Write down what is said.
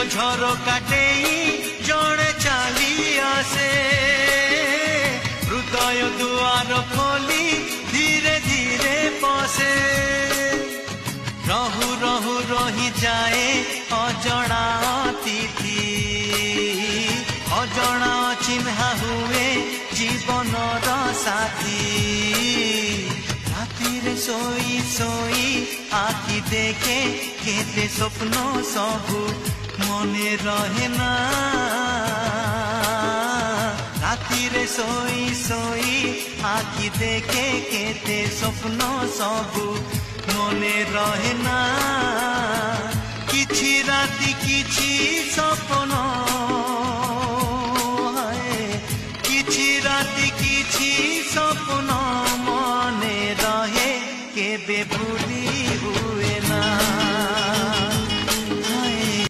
ঝরকাটে জଣେ ଚାଲି ଆସେ ହୃଦୟ ଦୁଆର ଖୋଲି ଧୀରେ ଧୀରେ ପଶେ ରହୁ ରହୁ ରହିଯାଏ ଅଜଣା ଅତିଥି ଅଜଣା ଚିହ୍ନା ହୁଏ ଜୀବନର ସାଥୀ ରାତିରେ ଶୋଇ ଶୋଇ ଆଖି ଦେଖେ କେତେ ସ୍ୱପ୍ନ ସବୁ মনে রহে না রাতিরে শোই শোই আখি দেখে কেতে স্বপ্ন সবু মনে রহে না কিছু রাতি কিছু স্বপ্ন কিছু রাতি কিছু স্বপ্ন